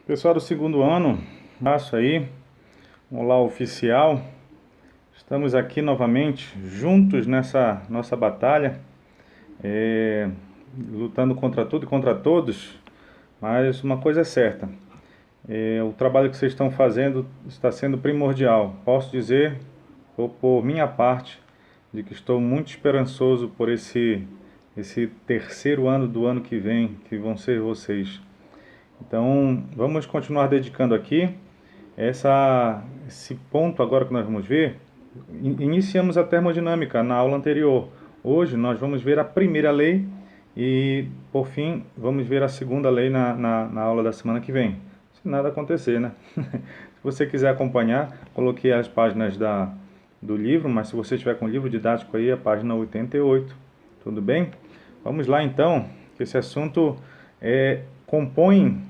Pessoal do segundo ano, março aí, olá oficial. Estamos aqui novamente, juntos nessa nossa batalha, lutando contra tudo e contra todos, mas uma coisa é certa, o trabalho que vocês estão fazendo está sendo primordial. Posso dizer, por minha parte, de que estou muito esperançoso por esse terceiro ano do ano que vem, que vão ser vocês. Então, vamos continuar dedicando aqui. Esse ponto agora que nós vamos ver, iniciamos a termodinâmica na aula anterior. Hoje nós vamos ver a primeira lei e, por fim, vamos ver a segunda lei na aula da semana que vem. Se nada acontecer, né? Se você quiser acompanhar, coloquei as páginas do livro, mas se você tiver com o livro didático aí, a página 88. Tudo bem? Vamos lá então, que esse assunto compõe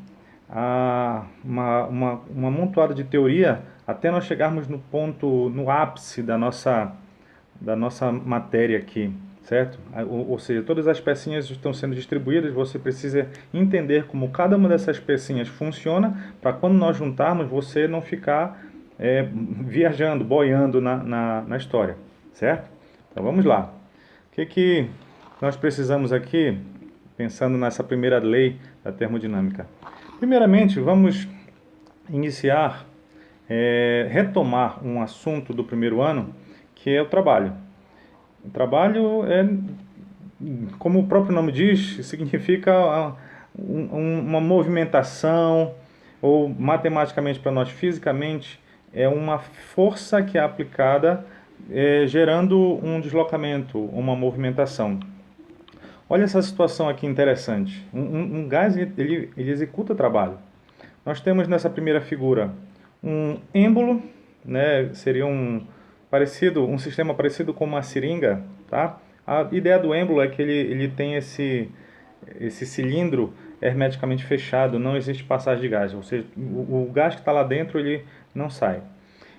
uma amontoada de teoria até nós chegarmos no ponto, no ápice da nossa matéria aqui, certo? Ou seja, todas as pecinhas estão sendo distribuídas, você precisa entender como cada uma dessas pecinhas funciona, para quando nós juntarmos, você não ficar viajando, boiando na história, certo? Então vamos lá. O que nós precisamos aqui, pensando nessa primeira lei da termodinâmica? Primeiramente, vamos iniciar, retomar um assunto do primeiro ano, que é o trabalho. O trabalho como o próprio nome diz, significa uma movimentação, ou matematicamente para nós, fisicamente, é uma força que é aplicada gerando um deslocamento, uma movimentação. Olha essa situação aqui interessante. Um gás ele executa trabalho. Nós temos nessa primeira figura um êmbolo, né? Seria um sistema parecido com uma seringa, tá? A ideia do êmbolo é que ele tem esse cilindro hermeticamente fechado, não existe passagem de gás, ou seja, o gás que está lá dentro ele não sai.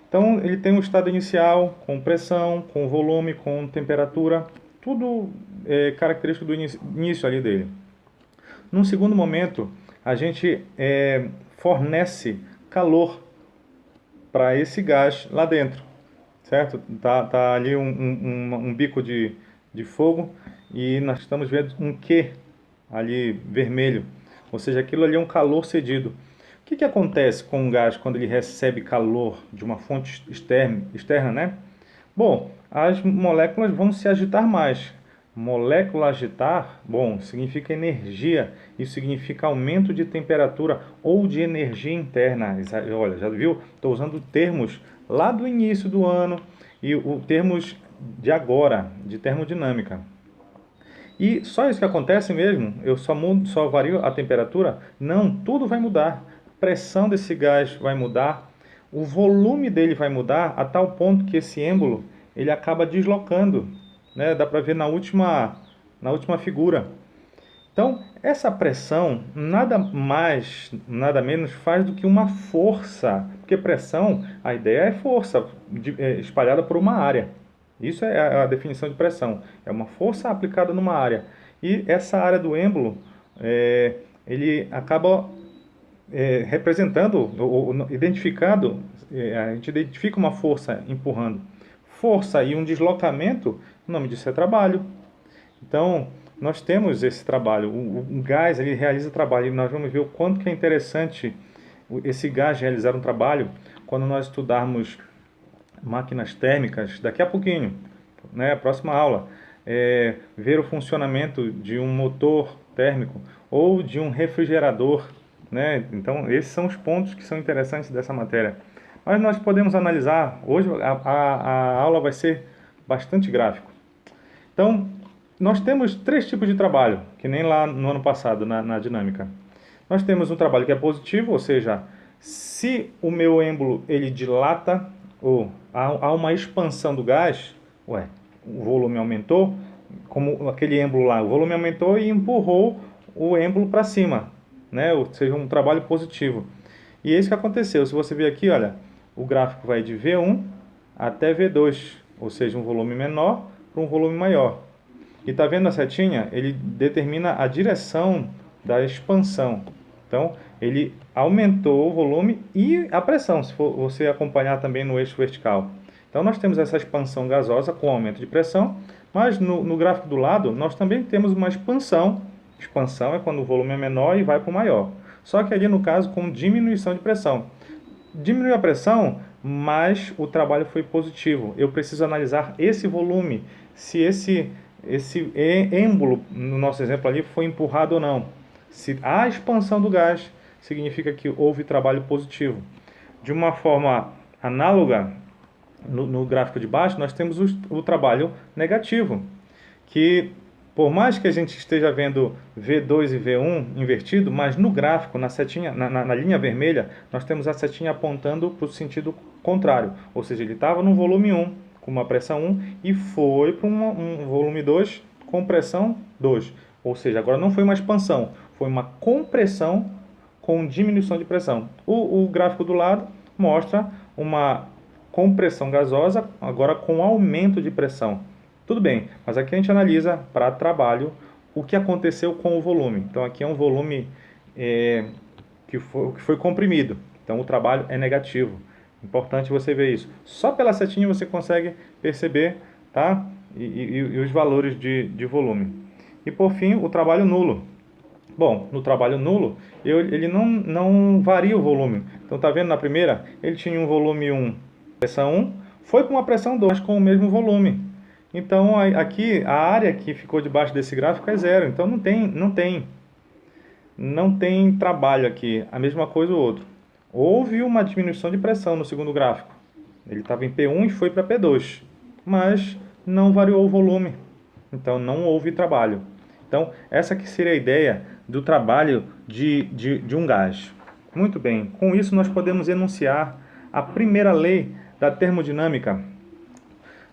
Então ele tem um estado inicial com pressão, com volume, com temperatura, tudo característico do início ali dele. Num segundo momento, a gente fornece calor para esse gás lá dentro, certo? Tá ali um bico de fogo e nós estamos vendo um Q ali vermelho, ou seja, aquilo ali é um calor cedido. O que acontece com um gás quando ele recebe calor de uma fonte externa, né? Bom, as moléculas vão se agitar mais. Molécula agitar, bom, significa energia, isso significa aumento de temperatura ou de energia interna. Olha, já viu? Estou usando termos lá do início do ano e termos de agora, de termodinâmica. E só isso que acontece mesmo? Eu só vario a temperatura? Não, tudo vai mudar. A pressão desse gás vai mudar, o volume dele vai mudar a tal ponto que esse êmbolo ele acaba deslocando, né? Dá para ver na última figura. Então, essa pressão nada mais, nada menos faz do que uma força, porque pressão, a ideia é força espalhada por uma área. Isso é a definição de pressão. É uma força aplicada numa área. E essa área do êmbolo, ele acaba representando, ou identificado, a gente identifica uma força empurrando. Força e um deslocamento, o nome disso é trabalho. Então, nós temos esse trabalho. O gás, ele realiza trabalho. E nós vamos ver o quanto que é interessante esse gás realizar um trabalho quando nós estudarmos máquinas térmicas daqui a pouquinho, né? A próxima aula. Ver o funcionamento de um motor térmico ou de um refrigerador, né? Então, esses são os pontos que são interessantes dessa matéria. Mas nós podemos analisar, hoje a aula vai ser bastante gráfico. Então, nós temos três tipos de trabalho, que nem lá no ano passado, na dinâmica. Nós temos um trabalho que é positivo, ou seja, se o meu êmbolo ele dilata, ou há uma expansão do gás, o volume aumentou, como aquele êmbolo lá, o volume aumentou e empurrou o êmbolo para cima, né? Ou seja, um trabalho positivo. E é isso que aconteceu. Se você ver aqui, olha, o gráfico vai de V1 até V2, ou seja, um volume menor para um volume maior. E está vendo a setinha? Ele determina a direção da expansão. Então, ele aumentou o volume e a pressão, se for você acompanhar também no eixo vertical. Então, nós temos essa expansão gasosa com aumento de pressão, mas no gráfico do lado, nós também temos uma expansão. Expansão é quando o volume é menor e vai para o maior. Só que ali, no caso, com diminuição de pressão. Diminuiu a pressão, mas o trabalho foi positivo. Eu preciso analisar esse volume, se esse êmbolo, no nosso exemplo ali, foi empurrado ou não. Se há expansão do gás, significa que houve trabalho positivo. De uma forma análoga, no gráfico de baixo, nós temos o trabalho negativo, que por mais que a gente esteja vendo V2 e V1 invertido, mas no gráfico, na setinha, na linha vermelha, nós temos a setinha apontando para o sentido contrário. Ou seja, ele estava no volume 1, com uma pressão 1, e foi para um volume 2 com pressão 2. Ou seja, agora não foi uma expansão, foi uma compressão com diminuição de pressão. O gráfico do lado mostra uma compressão gasosa, agora com aumento de pressão. Tudo bem, mas aqui a gente analisa para trabalho o que aconteceu com o volume. Então aqui é um volume que foi comprimido. Então o trabalho é negativo. Importante você ver isso. Só pela setinha você consegue perceber, tá? E os valores de volume. E por fim, o trabalho nulo. Bom, no trabalho nulo, ele não varia o volume. Então tá vendo na primeira? Ele tinha um volume 1, pressão 1, foi para uma pressão 2 com o mesmo volume. Então aqui a área que ficou debaixo desse gráfico é zero. Então não tem trabalho aqui. A mesma coisa o outro. Houve uma diminuição de pressão no segundo gráfico. Ele estava em P1 e foi para P2. Mas não variou o volume. Então não houve trabalho. Então essa aqui seria a ideia do trabalho de um gás. Muito bem. Com isso nós podemos enunciar a primeira lei da termodinâmica.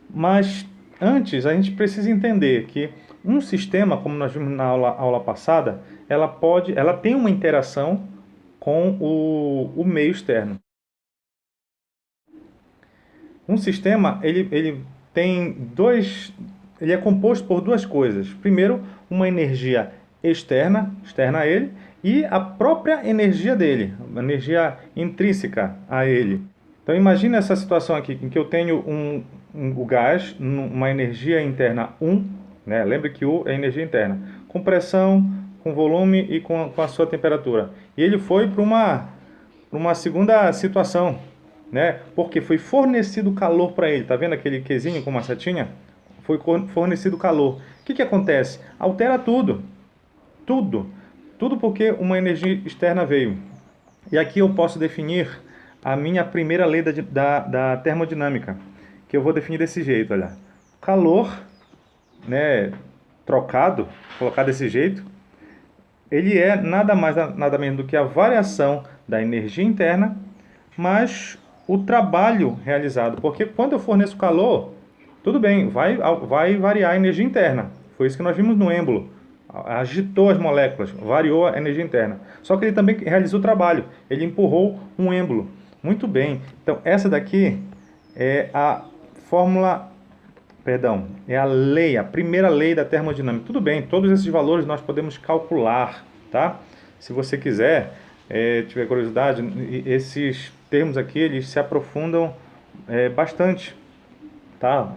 Mas antes, a gente precisa entender que um sistema, como nós vimos na aula passada, ela tem uma interação com o meio externo. Um sistema, ele é composto por duas coisas. Primeiro, uma energia externa a ele, e a própria energia dele, a energia intrínseca a ele. Então imagine essa situação aqui, em que eu tenho o gás, uma energia interna 1, né? Lembre que U é energia interna, com pressão, com volume e com a sua temperatura. E ele foi para uma segunda situação, né? Porque foi fornecido calor para ele. Está vendo aquele quezinho com uma setinha? Foi fornecido calor. O que acontece? Altera tudo. Tudo porque uma energia externa veio. E aqui eu posso definir a minha primeira lei da termodinâmica, que eu vou definir desse jeito, olha. Calor, né, trocado, colocar desse jeito, ele é nada mais, nada menos do que a variação da energia interna, mais o trabalho realizado. Porque quando eu forneço calor, tudo bem, vai variar a energia interna. Foi isso que nós vimos no êmbolo. Agitou as moléculas, variou a energia interna. Só que ele também realizou o trabalho, ele empurrou um êmbolo. Muito bem, então essa daqui é a é a lei, a primeira lei da termodinâmica. Tudo bem, todos esses valores nós podemos calcular, tá? Se você quiser, tiver curiosidade, esses termos aqui, eles se aprofundam bastante, tá?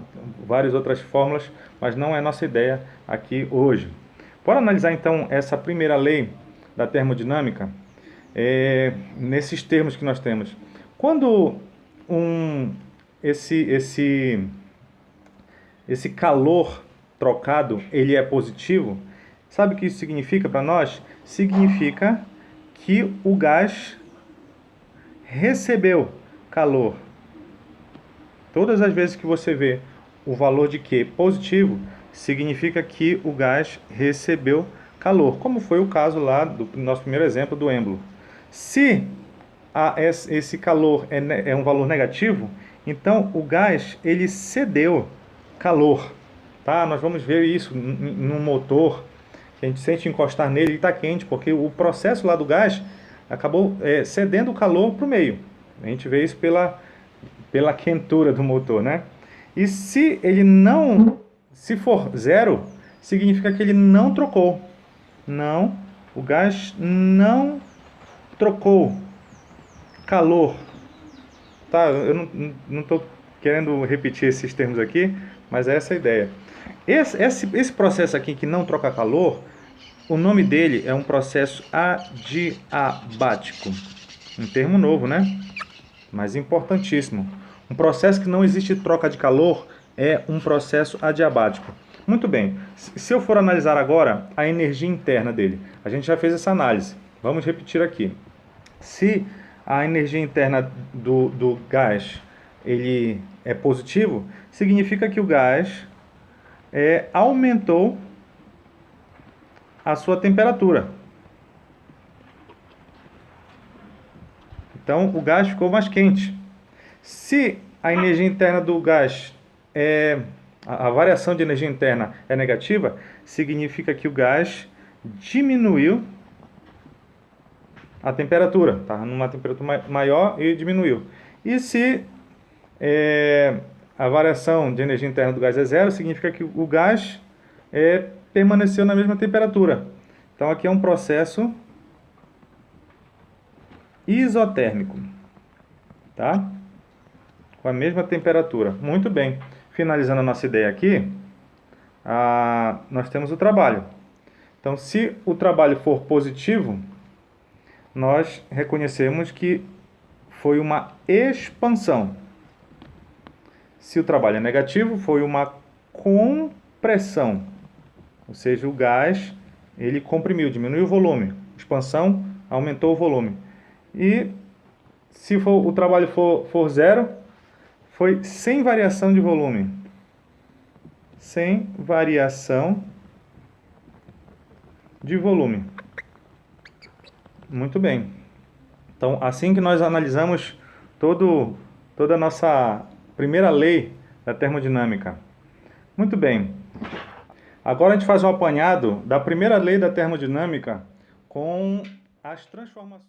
Várias outras fórmulas, mas não é nossa ideia aqui hoje. Bora analisar então essa primeira lei da termodinâmica, nesses termos que nós temos. Quando esse calor trocado ele é positivo, sabe o que isso significa para nós? Significa que o gás recebeu calor. Todas as vezes que você vê o valor de Q positivo, significa que o gás recebeu calor, como foi o caso lá do nosso primeiro exemplo do êmbolo. Se esse calor é um valor negativo, então o gás ele cedeu calor, tá? Nós vamos ver isso num motor, que a gente sente encostar nele e está quente, porque o processo lá do gás acabou cedendo o calor para o meio. A gente vê isso pela quentura do motor, né? E se for zero, significa que ele não trocou. O gás não trocou calor, tá? Eu não estou querendo repetir esses termos aqui, mas essa é a ideia. Esse processo aqui que não troca calor, o nome dele é um processo adiabático. Um termo novo, né? Mas importantíssimo. Um processo que não existe troca de calor é um processo adiabático. Muito bem, se eu for analisar agora a energia interna dele, a gente já fez essa análise. Vamos repetir aqui. Se a energia interna do gás ele é positivo, significa que o gás aumentou a sua temperatura. Então o gás ficou mais quente. Se a energia interna do gás a variação de energia interna é negativa, significa que o gás diminuiu a temperatura, tá? Numa temperatura maior e diminuiu. E se a variação de energia interna do gás é zero, significa que o gás permaneceu na mesma temperatura. Então aqui é um processo isotérmico, tá? Com a mesma temperatura. Muito bem. Finalizando a nossa ideia aqui, nós temos o trabalho. Então, se o trabalho for positivo, nós reconhecemos que foi uma expansão. Se o trabalho é negativo, foi uma compressão. Ou seja, o gás ele comprimiu, diminuiu o volume. Expansão, aumentou o volume. E se o trabalho for zero, foi sem variação de volume. Sem variação de volume. Muito bem. Então, assim que nós analisamos toda a nossa primeira lei da termodinâmica. Muito bem. Agora a gente faz um apanhado da primeira lei da termodinâmica com as transformações.